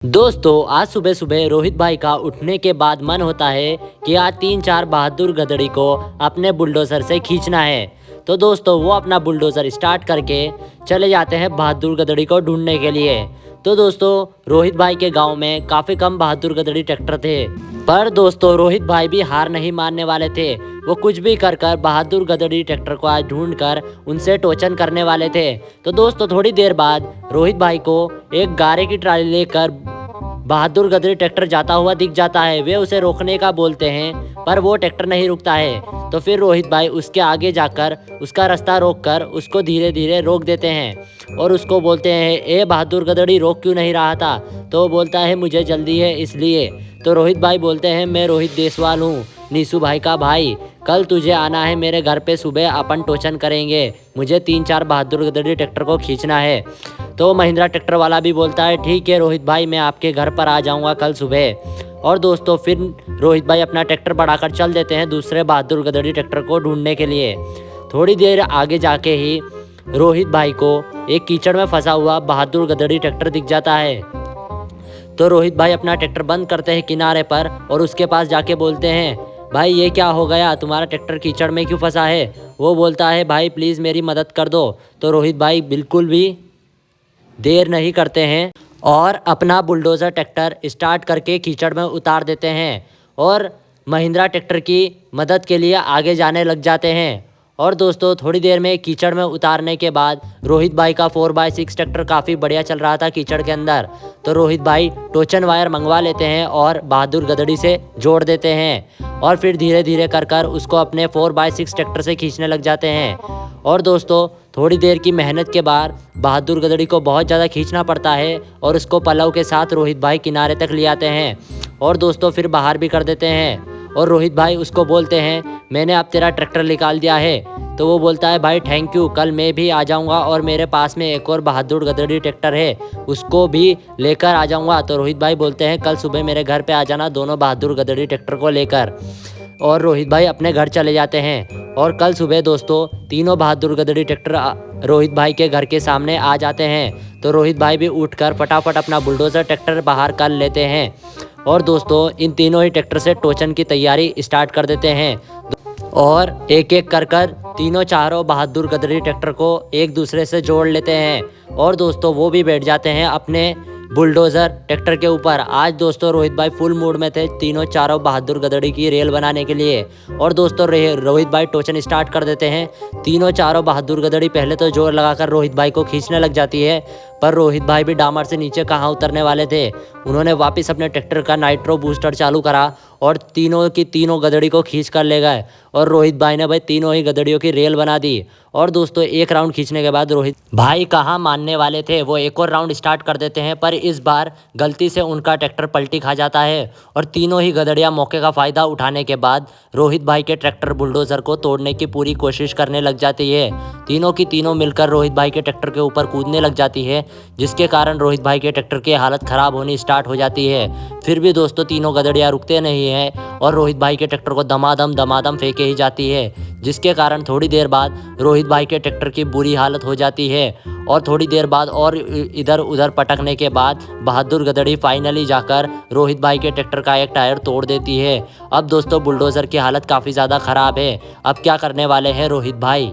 दोस्तों आज सुबह सुबह रोहित भाई का उठने के बाद मन होता है कि आज 3-4 बहादुर गधड़ी को अपने बुलडोज़र से खींचना है। तो दोस्तों वो अपना बुलडोज़र स्टार्ट करके चले जाते हैं बहादुर गधड़ी को ढूंढने के लिए। तो दोस्तों रोहित भाई के गांव में काफ़ी कम बहादुर गधड़ी ट्रैक्टर थे, पर दोस्तों रोहित भाई भी हार नहीं मानने वाले थे। वो कुछ भी कर बहादुर गधड़ी ट्रैक्टर को आज ढूंढ कर उनसे टोचन करने वाले थे। तो दोस्तों थोड़ी देर बाद रोहित भाई को एक गारे की ट्राली लेकर बहादुर गधड़ी ट्रैक्टर जाता हुआ दिख जाता है। वे उसे रोकने का बोलते हैं, पर वो ट्रैक्टर नहीं रुकता है। तो फिर रोहित भाई उसके आगे जाकर उसका रास्ता रोककर उसको धीरे धीरे रोक देते हैं और उसको बोलते हैं, ए बहादुर गधड़ी रोक क्यों नहीं रहा था? तो वो बोलता है, मुझे जल्दी है इसलिए। तो रोहित भाई बोलते हैं, मैं रोहित देसवाल हूँ, नीसू भाई का भाई। कल तुझे आना है मेरे घर पे, सुबह अपन टोचन करेंगे। मुझे 3-4 बहादुर गधड़ी ट्रैक्टर को खींचना है। तो महिंद्रा ट्रैक्टर वाला भी बोलता है, ठीक है रोहित भाई, मैं आपके घर पर आ जाऊंगा कल सुबह। और दोस्तों फिर रोहित भाई अपना ट्रैक्टर बढ़ाकर चल देते हैं दूसरे बहादुर गधड़ी ट्रैक्टर को ढूंढने के लिए। थोड़ी देर आगे जाके ही रोहित भाई को एक कीचड़ में फंसा हुआ बहादुर गधड़ी ट्रैक्टर दिख जाता है। तो रोहित भाई अपना ट्रैक्टर बंद करते हैं किनारे पर और उसके पास जाके बोलते हैं, भाई ये क्या हो गया, तुम्हारा ट्रैक्टर कीचड़ में क्यों फंसा है? वो बोलता है, भाई प्लीज़ मेरी मदद कर दो। तो रोहित भाई बिल्कुल भी देर नहीं करते हैं और अपना बुलडोज़र ट्रैक्टर स्टार्ट करके कीचड़ में उतार देते हैं और महिंद्रा ट्रैक्टर की मदद के लिए आगे जाने लग जाते हैं। और दोस्तों थोड़ी देर में कीचड़ में उतारने के बाद रोहित भाई का 4x6 ट्रैक्टर काफ़ी बढ़िया चल रहा था कीचड़ के अंदर। तो रोहित भाई टोचन वायर मंगवा लेते हैं और बहादुर गधड़ी से जोड़ देते हैं और फिर धीरे धीरे कर उसको अपने 4x6 ट्रैक्टर से खींचने लग जाते हैं। और दोस्तों थोड़ी देर की मेहनत के बाद बहादुर गधड़ी को बहुत ज़्यादा खींचना पड़ता है और उसको पलव के साथ रोहित भाई किनारे तक ले आते हैं और दोस्तों फिर बाहर भी कर देते हैं। और रोहित भाई उसको बोलते हैं, मैंने अब तेरा ट्रैक्टर निकाल दिया है। तो वो बोलता है, भाई थैंक यू, कल मैं भी आ जाऊंगा और मेरे पास में एक और बहादुर गधड़ी ट्रैक्टर है, उसको भी लेकर आ जाऊंगा। तो रोहित भाई बोलते हैं, कल सुबह मेरे घर पे आ जाना दोनों बहादुर गधड़ी ट्रैक्टर को लेकर। और रोहित भाई अपने घर चले जाते हैं और कल सुबह दोस्तों तीनों बहादुर गधड़ी ट्रैक्टर रोहित भाई के घर के सामने आ जाते हैं। तो रोहित भाई भी उठकर फटाफट अपना बुलडोज़र ट्रैक्टर बाहर कर लेते हैं और दोस्तों इन तीनों ही ट्रैक्टर से टोचन की तैयारी स्टार्ट कर देते हैं और एक एक कर तीनों चारों बहादुर गधड़ी ट्रैक्टर को एक दूसरे से जोड़ लेते हैं और दोस्तों वो भी बैठ जाते हैं अपने बुलडोज़र ट्रैक्टर के ऊपर। आज दोस्तों रोहित भाई फुल मूड में थे तीनों चारों बहादुर गधड़ी की रेल बनाने के लिए। और दोस्तों रोहित भाई टोचन स्टार्ट कर देते हैं। तीनों चारों बहादुर गधड़ी पहले तो जोर लगाकर रोहित भाई को खींचने लग जाती है, पर रोहित भाई भी डामर से नीचे कहाँ उतरने वाले थे। उन्होंने वापस अपने ट्रैक्टर का नाइट्रो बूस्टर चालू करा और तीनों की तीनों गधड़ी को खींच कर ले गए और रोहित भाई ने भाई तीनों ही गधड़ियों की रेल बना दी। और दोस्तों एक राउंड खींचने के बाद रोहित भाई कहाँ मानने वाले थे, वो एक और राउंड स्टार्ट कर देते हैं, पर इस बार गलती से उनका ट्रैक्टर पलटी खा जाता है और तीनों ही गधड़ियाँ मौके का फ़ायदा उठाने के बाद रोहित भाई के ट्रैक्टर बुलडोज़र को तोड़ने की पूरी कोशिश करने लग जाती है। तीनों की तीनों मिलकर रोहित भाई के ट्रैक्टर के ऊपर कूदने लग जाती है, जिसके कारण रोहित भाई के ट्रैक्टर की हालत ख़राब होनी स्टार्ट हो जाती है। फिर भी दोस्तों तीनों गधड़ियाँ रुकते नहीं हैं और रोहित भाई के ट्रैक्टर को दमादम फेंके ही जाती है, जिसके कारण थोड़ी देर बाद रोहित भाई के ट्रैक्टर की बुरी हालत हो जाती है। और थोड़ी देर बाद और इधर उधर पटकने के बाद बहादुर गधड़ी फाइनली जाकर रोहित भाई के ट्रैक्टर का एक टायर तोड़ देती है। अब दोस्तों बुलडोज़र की हालत काफ़ी ज़्यादा ख़राब है। अब क्या करने वाले हैं रोहित भाई?